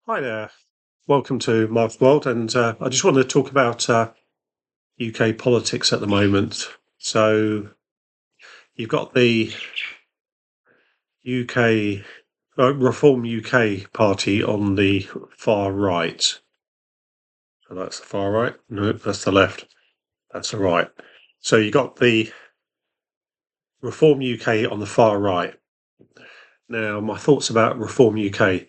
Hi there. Welcome to Mark's World. And I just wanted to talk about UK politics at the moment. So you've got the UK, Reform UK party on the far right. So that's the far right. No, that's the left. That's the right. So you got the Reform UK on the far right. Now, my thoughts about Reform UK.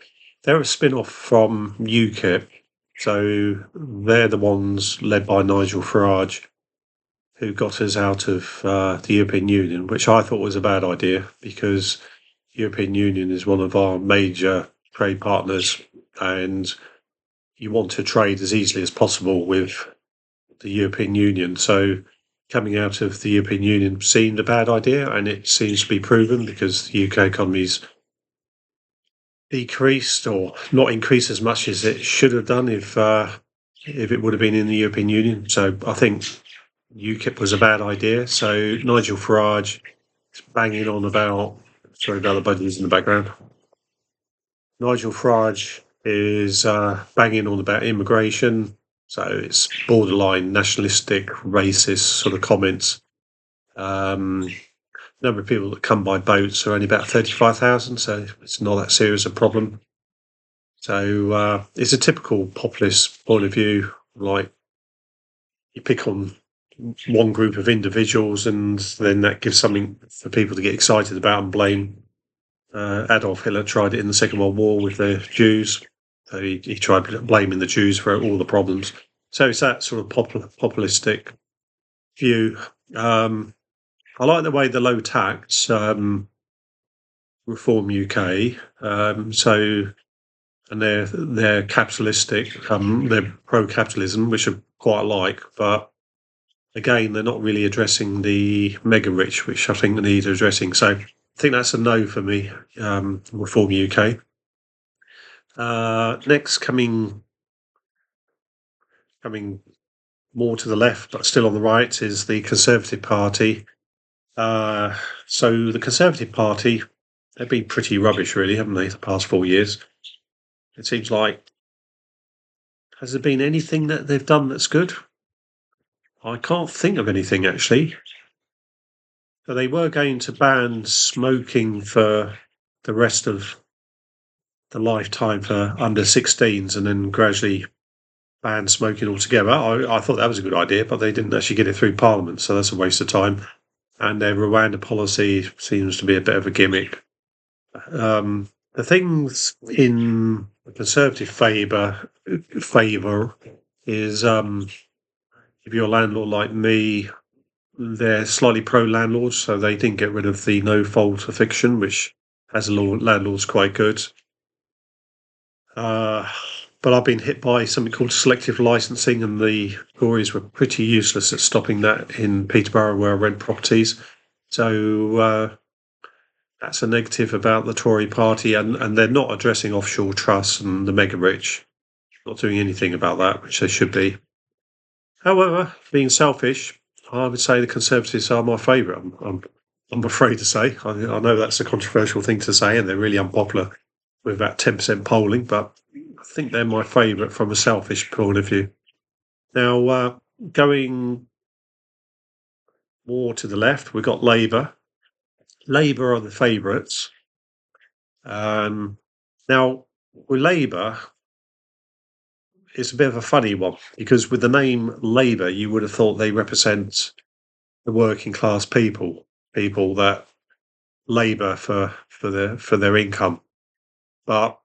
They're a spin off from UKIP. So they're the ones led by Nigel Farage, who got us out of the European Union, which I thought was a bad idea because European Union is one of our major trade partners, and you want to trade as easily as possible with the European Union. So coming out of the European Union seemed a bad idea, and it seems to be proven because the UK economy's decreased or not increased as much as it should have done if it would have been in the European Union. So I think UKIP was a bad idea. So Nigel Farage is banging on about. Sorry about the budgies in the background. Nigel Farage is banging on about immigration. So it's borderline nationalistic, racist sort of comments. Number of people that come by boats are only about 35,000, so it's not that serious a problem. So it's a typical populist point of view. Like you pick on one group of individuals, and then that gives something for people to get excited about and blame. Adolf Hitler tried it in the Second World War with the Jews. So he tried blaming the Jews for all the problems. So it's that sort of populistic view. I like the way the low tax Reform UK. And they're capitalistic. They're pro-capitalism, which I quite like, but again, they're not really addressing the mega rich, which I think they need addressing. So I think that's a no for me. Reform UK. Next, coming more to the left, but still on the right, is the Conservative Party. So the Conservative Party, they've been pretty rubbish, really, haven't they, the past 4 years? It seems like, has there been anything that they've done that's good? I can't think of anything, actually. So they were going to ban smoking for the rest of the lifetime for under 16s and then gradually ban smoking altogether. I thought that was a good idea, but they didn't actually get it through Parliament, so that's a waste of time. And their Rwanda policy seems to be a bit of a gimmick. The things in the Conservative favour is if you're a landlord like me, they're slightly pro-landlords, so they didn't get rid of the no-fault eviction, which as a landlord's quite good. But I've been hit by something called selective licensing, and the Tories were pretty useless at stopping that in Peterborough, where I rent properties. So that's a negative about the Tory party, and they're not addressing offshore trusts and the mega rich, not doing anything about that, which they should be. However, being selfish, I would say the Conservatives are my favourite. I'm afraid to say. I know that's a controversial thing to say, and they're really unpopular with about 10% polling, but I think they're my favourite from a selfish point of view. Now, going more to the left, we've got Labour. Labour are the favourites. Now, with Labour, it's a bit of a funny one because with the name Labour, you would have thought they represent the working class people that labour for their income, but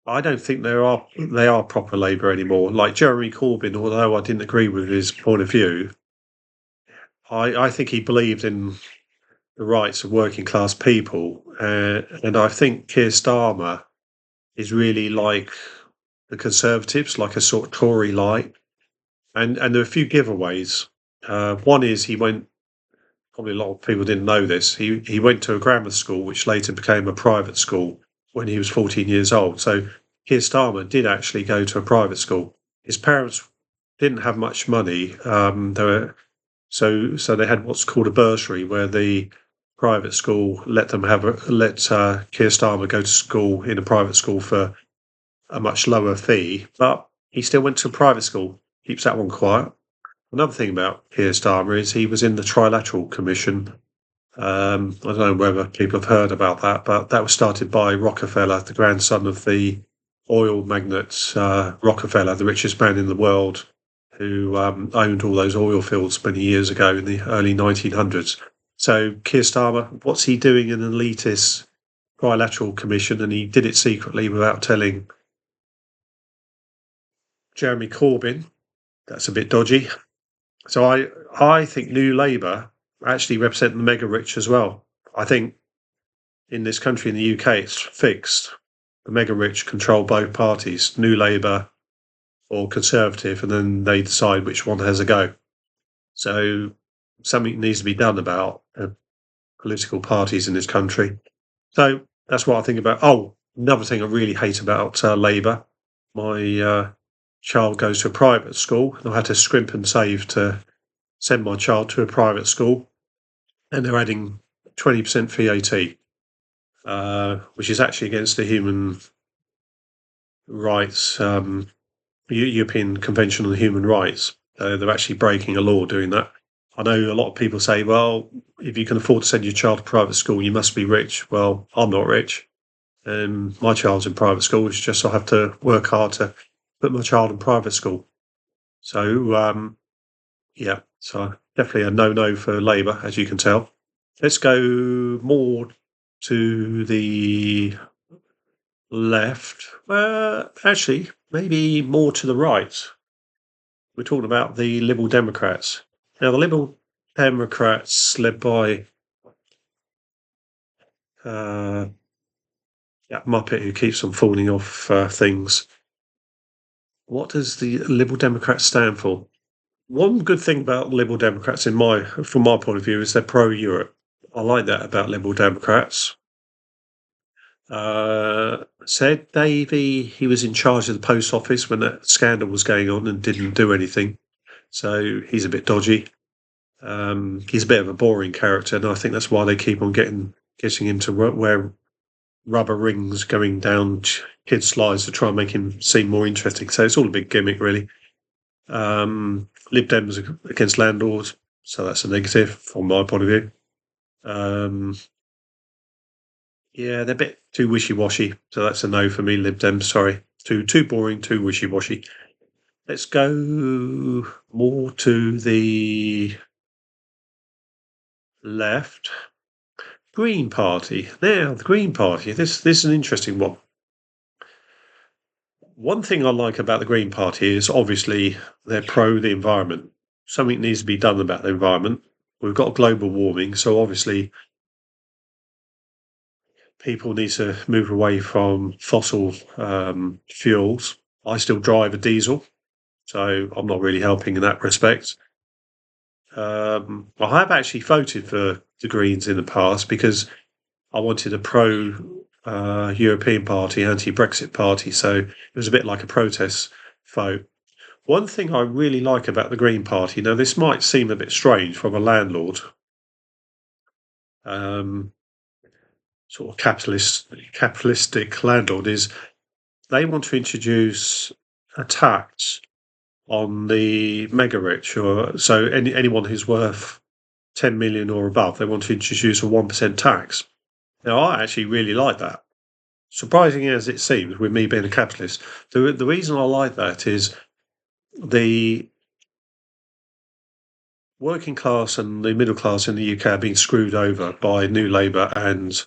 I don't think they are proper Labour anymore. Like Jeremy Corbyn, although I didn't agree with his point of view, I think he believed in the rights of working class people, and I think Keir Starmer is really like the Conservatives, like a sort of Tory light. And there are a few giveaways. One is he went. Probably a lot of people didn't know this. He went to a grammar school, which later became a private school when he was 14 years old. So Keir Starmer did actually go to a private school. His parents didn't have much money. So they had what's called a bursary, where the private school let Keir Starmer go to school in a private school for a much lower fee, but he still went to private school. Keeps that one quiet. Another thing about Keir Starmer is he was in the Trilateral Commission. I don't know whether people have heard about that, but that was started by Rockefeller, the grandson of the oil magnate Rockefeller, the richest man in the world, who owned all those oil fields many years ago in the early 1900s. So Keir Starmer, what's he doing in an elitist Trilateral Commission? And he did it secretly without telling Jeremy Corbyn. That's a bit dodgy. So I think New Labour actually represent the mega rich as well. I think in this country, in the UK, it's fixed. The mega rich control both parties, New Labour or Conservative, and then they decide which one has a go. So something needs to be done about political parties in this country. So that's what I think about. Oh, another thing I really hate about Labour. My child goes to a private school, and I had to scrimp and save to send my child to a private school, and they're adding 20% VAT, which is actually against the human rights, European Convention on Human Rights. They're actually breaking a law doing that. I know a lot of people say, well, if you can afford to send your child to private school, you must be rich. Well, I'm not rich, and my child's in private school. It's just I have to work hard to put my child in private school. So, yeah, so definitely a no-no for Labour, as you can tell. Let's go more to the left. Actually, maybe more to the right. We're talking about the Liberal Democrats. Now, the Liberal Democrats, led by that Muppet who keeps on falling off things. What does the Liberal Democrats stand for? One good thing about Liberal Democrats, from my point of view, is they're pro-Europe. I like that about Liberal Democrats. Said Davey, he was in charge of the post office when that scandal was going on and didn't do anything. So he's a bit dodgy. He's a bit of a boring character, and I think that's why they keep on getting him to wear rubber rings going down kids' slides to try and make him seem more interesting. So it's all a big gimmick, really. Lib Dems against landlords, so that's a negative from my point of view. Yeah, they're a bit too wishy-washy, so that's a no for me, Lib Dems, sorry. Too boring, too wishy-washy. Let's go more to the left. Green Party. Now, the Green Party, this is an interesting one. One thing I like about the Green Party is obviously they're pro the environment. Something needs to be done about the environment. We've got global warming, so obviously people need to move away from fossil fuels. I still drive a diesel, so I'm not really helping in that respect. I have actually voted for the Greens in the past because I wanted a pro European party, anti-Brexit party, so it was a bit like a protest vote. One thing I really like about the Green Party, now this might seem a bit strange from a landlord, sort of capitalistic landlord, is they want to introduce a tax on the mega rich, or so anyone who's worth 10 million or above, they want to introduce a 1% tax. Now, I actually really like that. Surprising as it seems, with me being a capitalist, the reason I like that is the working class and the middle class in the UK are being screwed over by New Labour and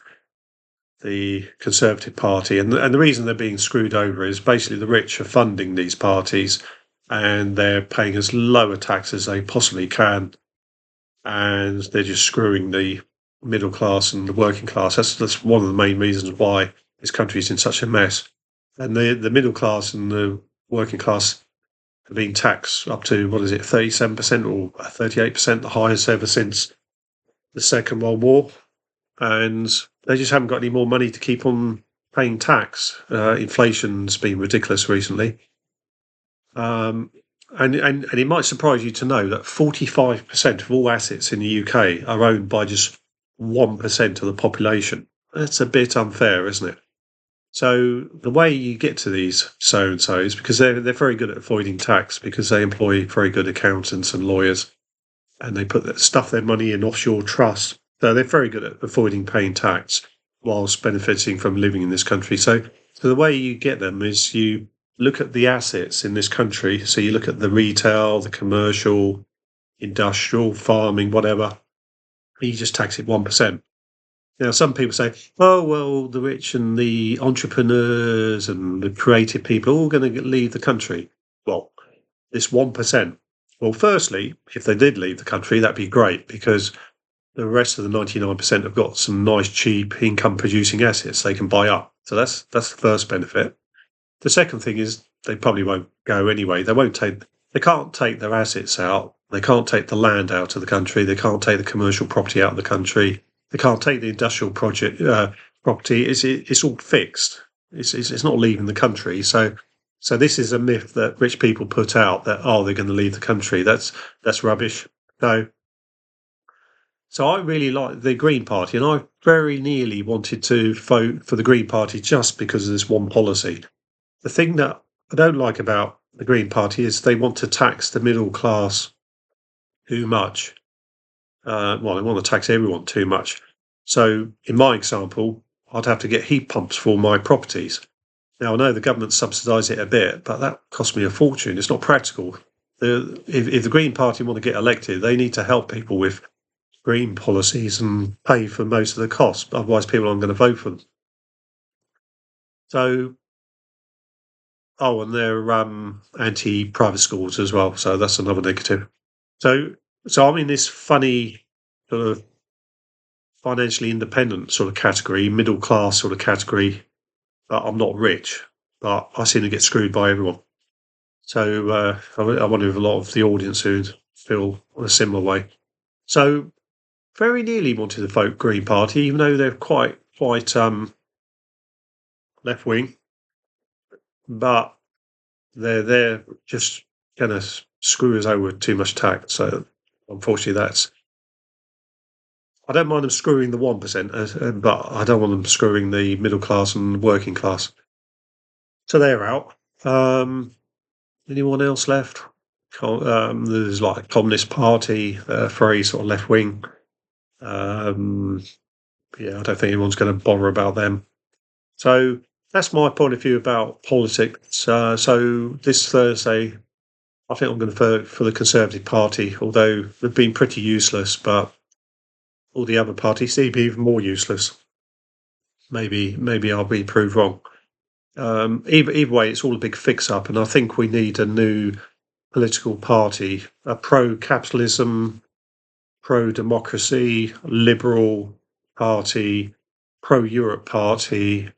the Conservative Party. And the reason they're being screwed over is basically the rich are funding these parties and they're paying as low a tax as they possibly can. And they're just screwing the middle class and the working class. That's one of the main reasons why this country is in such a mess. And the middle class and the working class are being taxed up to, 37% or 38%, the highest ever since the Second World War. And they just haven't got any more money to keep on paying tax. Inflation's been ridiculous recently. And it might surprise you to know that 45% of all assets in the UK are owned by just 1% of the population. That's a bit unfair, isn't it? So the way you get to these so and so's, because they're very good at avoiding tax, because they employ very good accountants and lawyers, and they stuff their money in offshore trusts. So they're very good at avoiding paying tax whilst benefiting from living in this country. So the way you get them is you look at the assets in this country. So you look at the retail, the commercial, industrial, farming, whatever. You just tax it 1%. Now, some people say, oh, well, the rich and the entrepreneurs and the creative people are all going to leave the country. Well, this 1%. Well, firstly, if they did leave the country, that'd be great, because the rest of the 99% have got some nice, cheap income producing assets they can buy up. So that's the first benefit. The second thing is they probably won't go anyway. They can't take their assets out. They can't take the land out of the country. They can't take the commercial property out of the country. They can't take the industrial property. It's all fixed. It's not leaving the country. So this is a myth that rich people put out, that they're going to leave the country. That's rubbish. So I really like the Green Party, and I very nearly wanted to vote for the Green Party just because of this one policy. The thing that I don't like about the Green Party is they want to tax the middle class too much. Well, they want to tax everyone too much. So in my example, I'd have to get heat pumps for my properties. Now, I know the government subsidise it a bit, but that costs me a fortune. It's not practical. If the Green Party want to get elected, they need to help people with green policies and pay for most of the costs. Otherwise, people aren't going to vote for them. So, and they're anti-private schools as well. So that's another negative. So I'm in this funny sort of financially independent sort of category, middle class sort of category. But I'm not rich, but I seem to get screwed by everyone. So I wonder if a lot of the audience would feel a similar way. So very nearly wanted to vote Green Party, even though they're quite left wing, but they're just going to screw us over with too much tax. So unfortunately, I don't mind them screwing the 1%, but I don't want them screwing the middle class and working class. So they're out. Anyone else left? There's like Communist Party, very sort of left wing. Yeah, I don't think anyone's going to bother about them. So that's my point of view about politics. So this Thursday, I think I'm going to vote for the Conservative Party, although they've been pretty useless, but all the other parties seem to be even more useless. Maybe I'll be proved wrong. Either way, it's all a big fix-up, and I think we need a new political party, a pro-capitalism, pro-democracy, liberal party, pro-Europe party,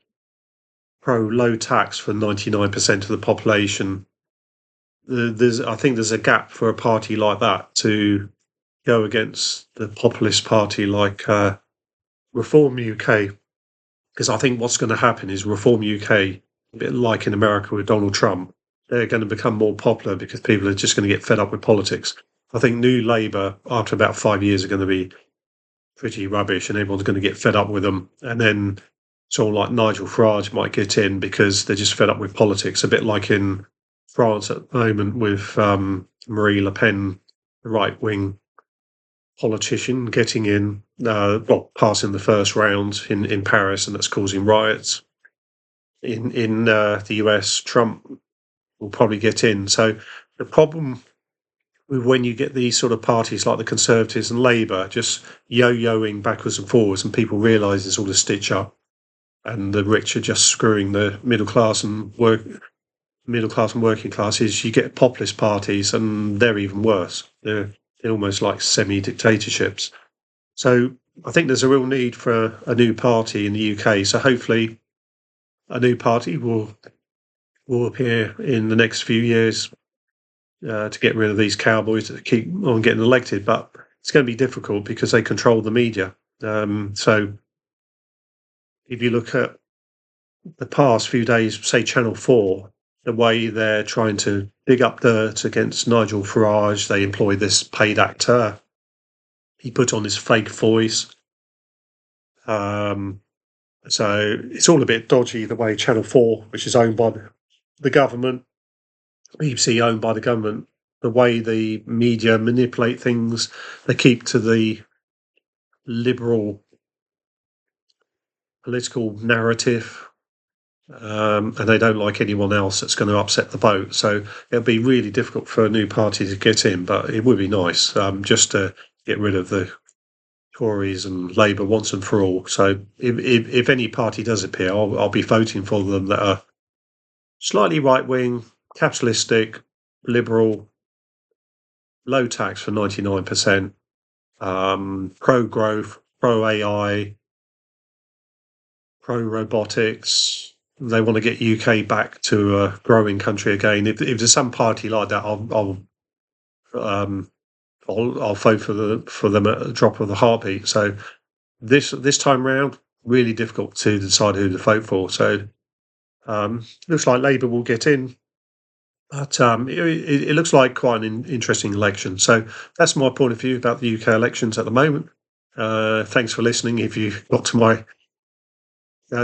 pro-low tax for 99% of the population. I think there's a gap for a party like that to go against the populist party like Reform UK, because I think what's going to happen is Reform UK, a bit like in America with Donald Trump, they're going to become more popular because people are just going to get fed up with politics. I think New Labour, after about 5 years, are going to be pretty rubbish, and everyone's going to get fed up with them. And then someone like Nigel Farage might get in because they're just fed up with politics, a bit like in France at the moment with Marie Le Pen, the right-wing politician, getting in, passing the first round in Paris, and that's causing riots. In the US, Trump will probably get in. So the problem with when you get these sort of parties like the Conservatives and Labour just yo-yoing backwards and forwards, and people realise it's all a stitch up, and the rich are just screwing the middle class and working classes, you get populist parties, and they're even worse. They're almost like semi-dictatorships. So I think there's a real need for a new party in the UK. So hopefully a new party will appear in the next few years to get rid of these cowboys that keep on getting elected. But it's going to be difficult because they control the media. So if you look at the past few days, say Channel 4, the way they're trying to dig up dirt against Nigel Farage, they employ this paid actor. He put on his fake voice. So it's all a bit dodgy the way Channel 4, which is owned by the government, BBC owned by the government, the way the media manipulate things, they keep to the liberal political narrative, and they don't like anyone else that's going to upset the boat. So it'll be really difficult for a new party to get in, but it would be nice just to get rid of the Tories and Labour once and for all. So if any party does appear, I'll be voting for them that are slightly right wing, capitalistic, liberal, low tax for 99%, pro growth, pro AI, pro robotics. They want to get UK back to a growing country again. If there's some party like that, I'll vote for them at a drop of the heartbeat. So this time round, really difficult to decide who to vote for. So looks like Labour will get in, but it looks like quite an interesting election. So that's my point of view about the UK elections at the moment. Thanks for listening. If you got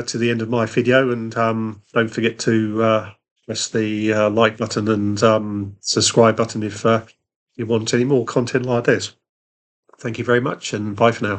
to the end of my video, and don't forget to press the like button and subscribe button if you want any more content like this. Thank you very much, and bye for now.